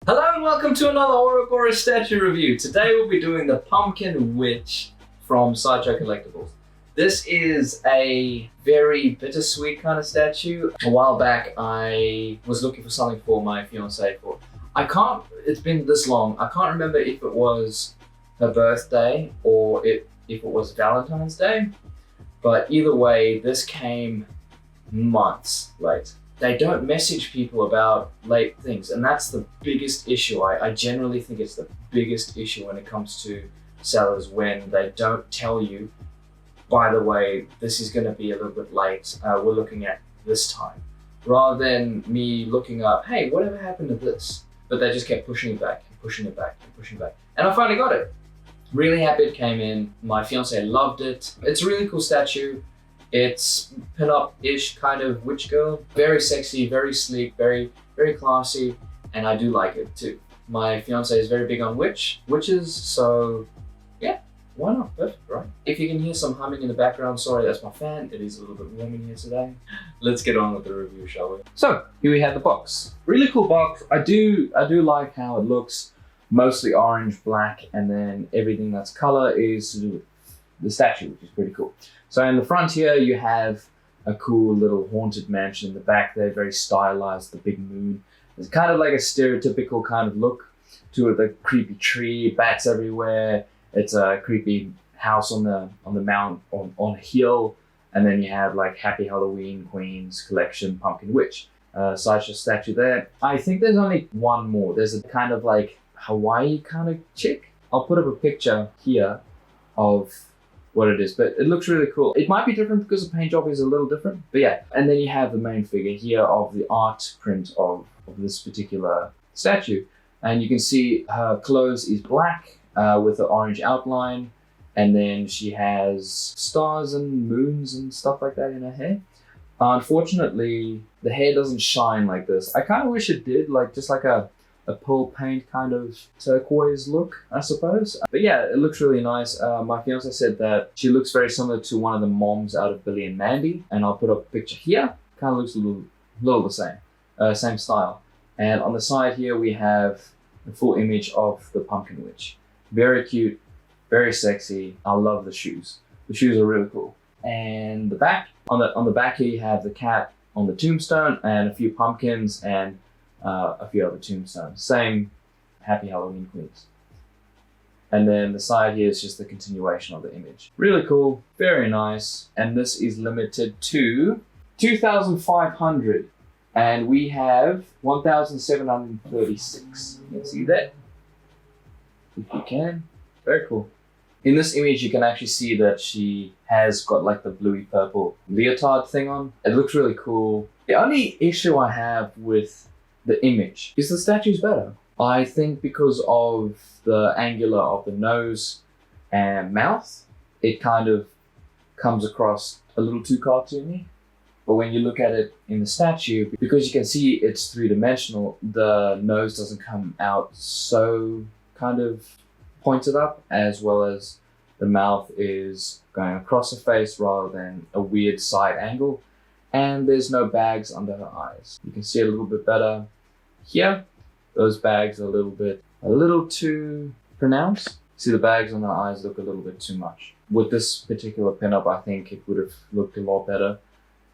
Hello and welcome to another Ouroboros statue review. Today we'll be doing the Pumpkin Witch from Sideshow Collectables. This is a very bittersweet kind of statue. A while back I was looking for something for my fiancée for. It's been this long, I can't remember if it was her birthday or if it was Valentine's Day. But either way, this came months late. They don't message people about late things, and that's the biggest issue. I generally think it's the biggest issue when it comes to sellers, when they don't tell you, by the way, this is going to be a little bit late, we're looking at this time. Rather than me looking up, hey, whatever happened to this? But they just kept pushing it back and pushing it back and pushing it back. And I finally got it. Really happy it came in. My fiance loved it. It's a really cool statue. It's pin-up-ish kind of witch girl. Very sexy, very sleek, very classy, and I do like it too. My fiance is very big on witches, so yeah, why not? Perfect, right? If you can hear some humming in the background, sorry, that's my fan. It is a little bit warm in here today. Let's get on with the review, shall we? So here we have the box. Really cool box. I do like how it looks. Mostly orange, black, and then everything that's color is to do with the statue, which is pretty cool. So in the front here, you have a cool little haunted mansion. In the back there, very stylized, the big moon. It's kind of like a stereotypical kind of look to it, the creepy tree, bats everywhere. It's a creepy house on the mount, on a hill. And then you have like Happy Halloween Queens Collection Pumpkin Witch. Sideshow statue there. I think there's only one more. There's a kind of like Hawaii kind of chick. I'll put up a picture here of what it is, but it looks really cool. It might be different because the paint job is a little different, but yeah. And then you have the main figure here of the art print of this particular statue. And you can see her clothes is black with an orange outline. And then she has stars and moons and stuff like that in her hair. Unfortunately, the hair doesn't shine like this. I kind of wish it did, like just like a pearl paint kind of turquoise look, I suppose. But yeah, it looks really nice. My fiance said that she looks very similar to one of the moms out of Billy and Mandy, and I'll put up a picture here. Kind of looks a little the same, same style. And on the side here we have the full image of the Pumpkin Witch. Very cute, very sexy. I love the shoes. The shoes are really cool. And the back, on the back here you have the cat on the tombstone and a few pumpkins and a few other tombstones. Same Happy Halloween Queens. And then the side here is just the continuation of the image. Really cool, very nice. And this is limited to 2,500. And we have 1,736. You can see that, if you can. Very cool. In this image, you can actually see that she has got like the bluey purple leotard thing on. It looks really cool. The only issue I have with the image is the statue's better. I think because of the angular of the nose and mouth, it kind of comes across a little too cartoony. But when you look at it in the statue, because you can see it's three-dimensional, the nose doesn't come out so kind of pointed up, as well as the mouth is going across the face rather than a weird side angle. And there's no bags under her eyes. You can see it a little bit better here. Those bags are a little too pronounced. See, the bags on her eyes look a little bit too much. With this particular pinup, I think it would have looked a lot better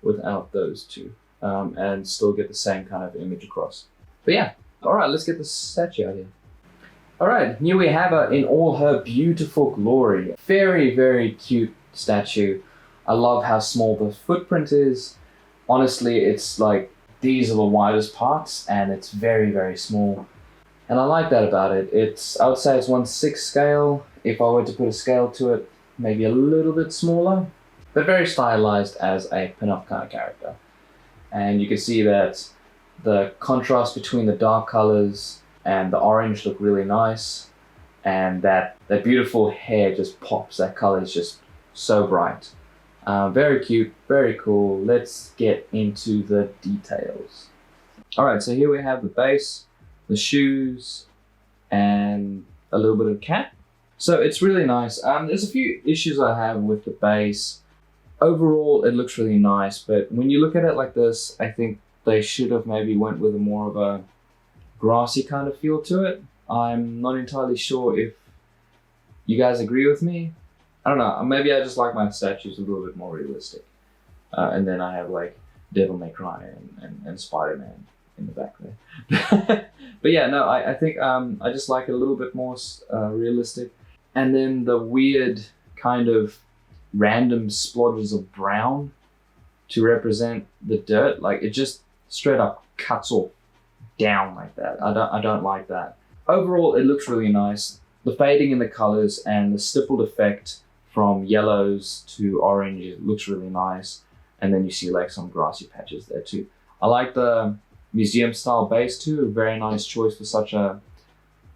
without those two, and still get the same kind of image across. But yeah, all right, let's get the statue out here. All right, here we have her in all her beautiful glory. Very, very cute statue. I love how small the footprint is. Honestly, it's like, these are the widest parts, and it's very, very small. And I like that about it. I would say it's 1/6 scale. If I were to put a scale to it, maybe a little bit smaller, but very stylized as a pin-up kind of character. And you can see that the contrast between the dark colors and the orange look really nice. And that beautiful hair just pops. That color is just so bright. Very cute, very cool. Let's get into the details. All right, so here we have the base, the shoes, and a little bit of cat. So it's really nice. There's a few issues I have with the base. Overall, it looks really nice, but when you look at it like this, I think they should have maybe went with a more of a grassy kind of feel to it. I'm not entirely sure if you guys agree with me. I don't know, maybe I just like my statues a little bit more realistic. And then I have like Devil May Cry and Spider-Man in the back there. But yeah, no, I think I just like it a little bit more realistic. And then the weird kind of random splodges of brown to represent the dirt, like it just straight up cuts off down like that. I don't like that. Overall, it looks really nice. The fading in the colors and the stippled effect from yellows to orange, it looks really nice. And then you see like some grassy patches there too. I like the museum style base too. A very nice choice for such a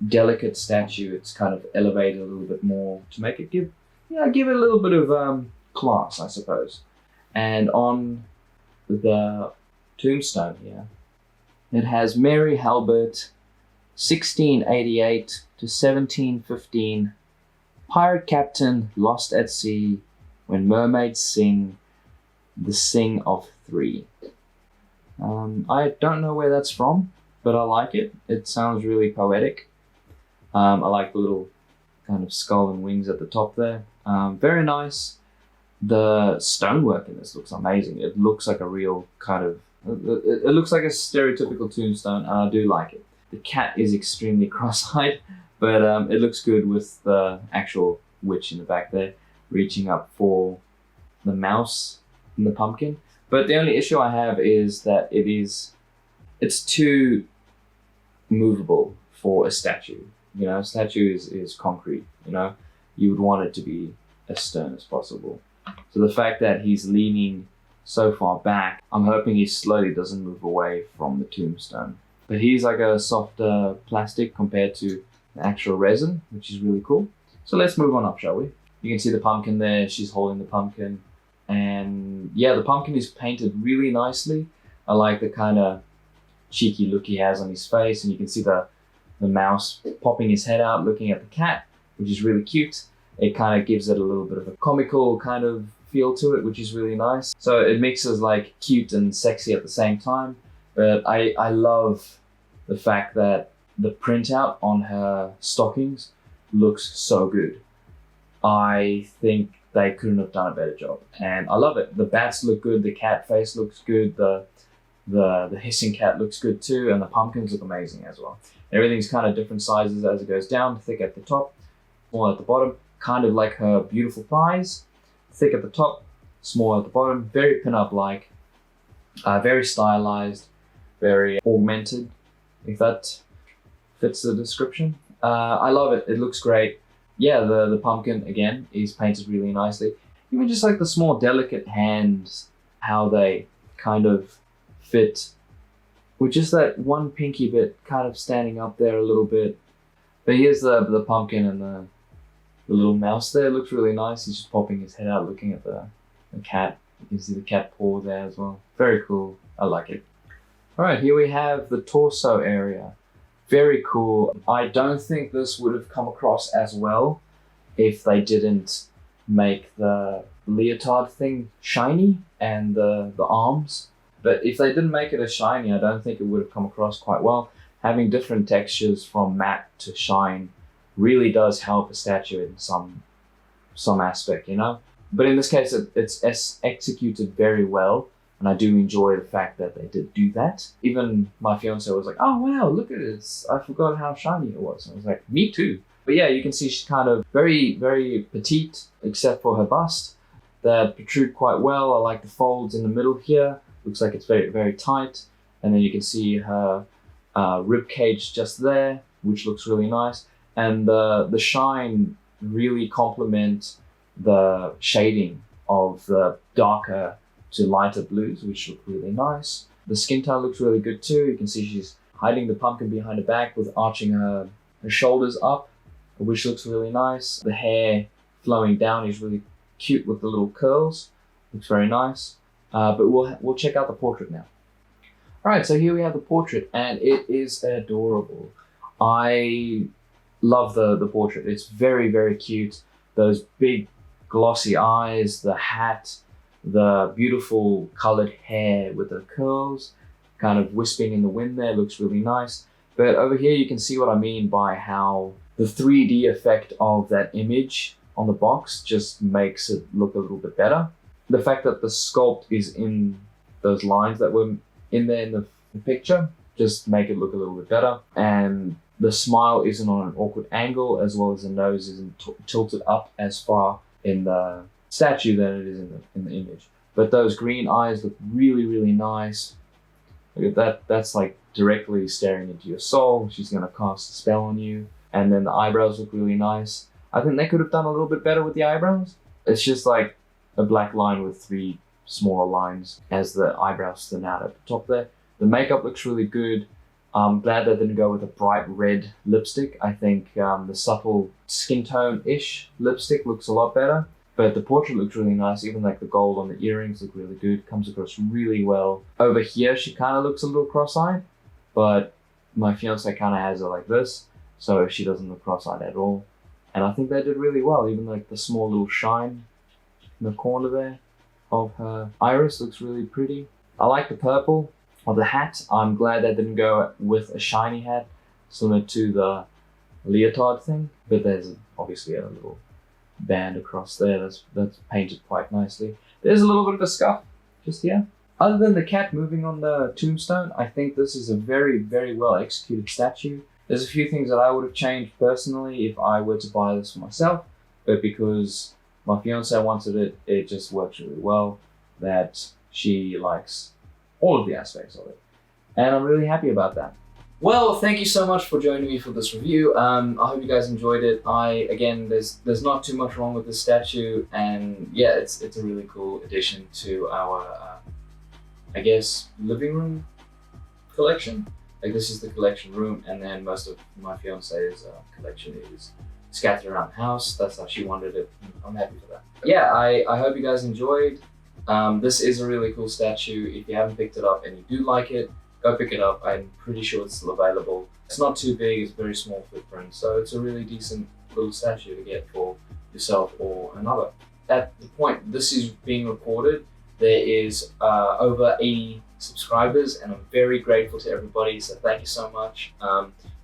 delicate statue. It's kind of elevated a little bit more to make it give it a little bit of class, I suppose. And on the tombstone here, it has Mary Halbert, 1688 to 1715, pirate captain lost at sea when mermaids sing the Sing of Three. I don't know where that's from, but I like it. It sounds really poetic. I like the little kind of skull and wings at the top there. Very nice. The stonework in this looks amazing. It looks like a real kind of, it looks like a stereotypical tombstone, and I do like it. The cat is extremely cross-eyed, but it looks good with the actual witch in the back there, reaching up for the mouse in the pumpkin. But the only issue I have is that it's too movable for a statue. You know, a statue is concrete, you know. You would want it to be as stern as possible. So the fact that he's leaning so far back, I'm hoping he slowly doesn't move away from the tombstone. But he's like a softer plastic compared to the actual resin, which is really cool. So let's move on up, shall we? You can see the pumpkin there. She's holding the pumpkin. And yeah, the pumpkin is painted really nicely. I like the kind of cheeky look he has on his face. And you can see the mouse popping his head out looking at the cat, which is really cute. It kind of gives it a little bit of a comical kind of feel to it, which is really nice. So it mixes like cute and sexy at the same time. But I love the fact that the printout on her stockings looks so good. I think they couldn't have done a better job, and I love it. The bats look good, the cat face looks good, the hissing cat looks good too, and the pumpkins look amazing as well. Everything's kind of different sizes as it goes down, thick at the top, small at the bottom, kind of like her beautiful thighs, thick at the top, small at the bottom, very pin-up-like, very stylized, very augmented, if that fits the description. I love it. It looks great. Yeah, the pumpkin, again, is painted really nicely. Even just like the small delicate hands, how they kind of fit with just that one pinky bit kind of standing up there a little bit. But here's the pumpkin, and the little mouse there looks really nice. He's just popping his head out looking at the cat. You can see the cat paw there as well. Very cool. I like it. All right, here we have the torso area. Very cool. I don't think this would have come across as well if they didn't make the leotard thing shiny and the arms. But if they didn't make it as shiny, I don't think it would have come across quite well. Having different textures from matte to shine really does help a statue in some aspect, you know? But in this case, it's executed very well. And I do enjoy the fact that they did do that. Even my fiance was like, oh wow, look at it. I forgot how shiny it was. And I was like, me too. But yeah, you can see she's kind of very, very petite, except for her bust. That protrude quite well. I like the folds in the middle here. Looks like it's very, very tight. And then you can see her rib cage just there, which looks really nice. And the shine really complements the shading of the darker to lighter blues, which look really nice. The skin tone looks really good too. You can see she's hiding the pumpkin behind her back with arching her shoulders up, which looks really nice. The hair flowing down is really cute with the little curls. Looks very nice. But we'll check out the portrait now. All right, so here we have the portrait, and it is adorable. I love the portrait. It's very, very cute. Those big glossy eyes, the hat, the beautiful colored hair with the curls kind of wisping in the wind there looks really nice. But over here you can see what I mean by how the 3D effect of that image on the box just makes it look a little bit better. The fact that the sculpt is in those lines that were in there in the picture just make it look a little bit better. And the smile isn't on an awkward angle, as well as the nose isn't tilted up as far in the statue than it is in the image. But those green eyes look really, really nice. Look at that. That's like directly staring into your soul. She's going to cast a spell on you. And then the eyebrows look really nice. I think they could have done a little bit better with the eyebrows. It's just like a black line with 3 smaller lines as the eyebrows stand out at the top there. The makeup looks really good. I'm glad they didn't go with a bright red lipstick. I think the subtle skin tone-ish lipstick looks a lot better. But the portrait looks really nice. Even like the gold on the earrings look really good. Comes across really well. Over here, she kind of looks a little cross-eyed. But my fiance kind of has her like this. So she doesn't look cross-eyed at all. And I think they did really well. Even like the small little shine in the corner there of her iris looks really pretty. I like the purple of the hat. I'm glad they didn't go with a shiny hat similar to the leotard thing, but there's obviously a little band across there that's painted quite nicely. There's a little bit of a scuff just here. Other than the cat moving on the tombstone, I think this is a very, very well executed statue. There's a few things that I would have changed personally if I were to buy this for myself, but because my fiance wanted it, it just works really well, that she likes all of the aspects of it. And I'm really happy about that. Well, thank you so much for joining me for this review. I hope you guys enjoyed it. Again, there's not too much wrong with this statue, and yeah, it's a really cool addition to our, I guess, living room collection. Like, this is the collection room, and then most of my fiance's collection is scattered around the house. That's how she wanted it. I'm happy for that. Yeah, I hope you guys enjoyed. This is a really cool statue. If you haven't picked it up and you do like it, go pick it up. I'm pretty sure it's still available. It's not too big, it's very small footprint, so it's a really decent little statue to get for yourself or another. At the point this is being recorded, there is over 80 subscribers, and I'm very grateful to everybody, so thank you so much.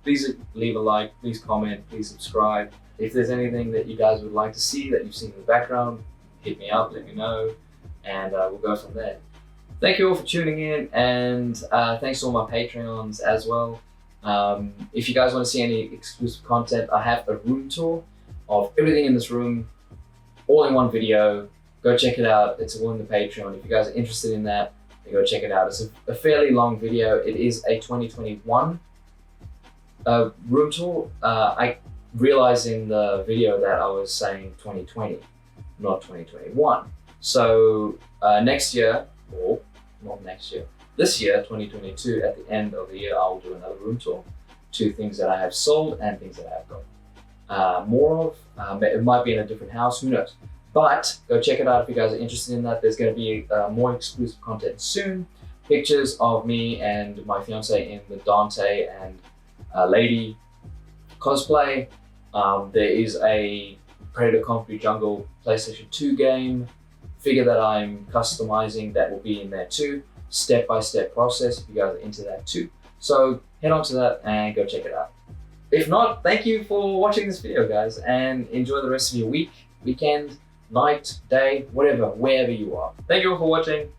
Please leave a like, please comment, please subscribe. If there's anything that you guys would like to see that you've seen in the background, hit me up, let me know, and we'll go from there. Thank you all for tuning in, and thanks to all my Patreons as well. If you guys want to see any exclusive content, I have a room tour of everything in this room, all in one video. Go check it out. It's all in the Patreon. If you guys are interested in that, then go check it out. It's a fairly long video. It is a 2021 room tour. I realized in the video that I was saying 2020, not 2021. So next year, or not next year, this year, 2022, at the end of the year, I'll do another room tour to things that I have sold and things that I have got more of. It might be in a different house, who knows. But go check it out if you guys are interested in that. There's going to be more exclusive content soon. Pictures of me and my fiance in the Dante and Lady cosplay. There is a Predator Concrete Jungle PlayStation 2 game figure that I'm customizing that will be in there too. Step-by-step process if you guys are into that too. So head on to that and go check it out. If not, thank you for watching this video, guys, and enjoy the rest of your week, weekend, night, day, whatever, wherever you are. Thank you all for watching.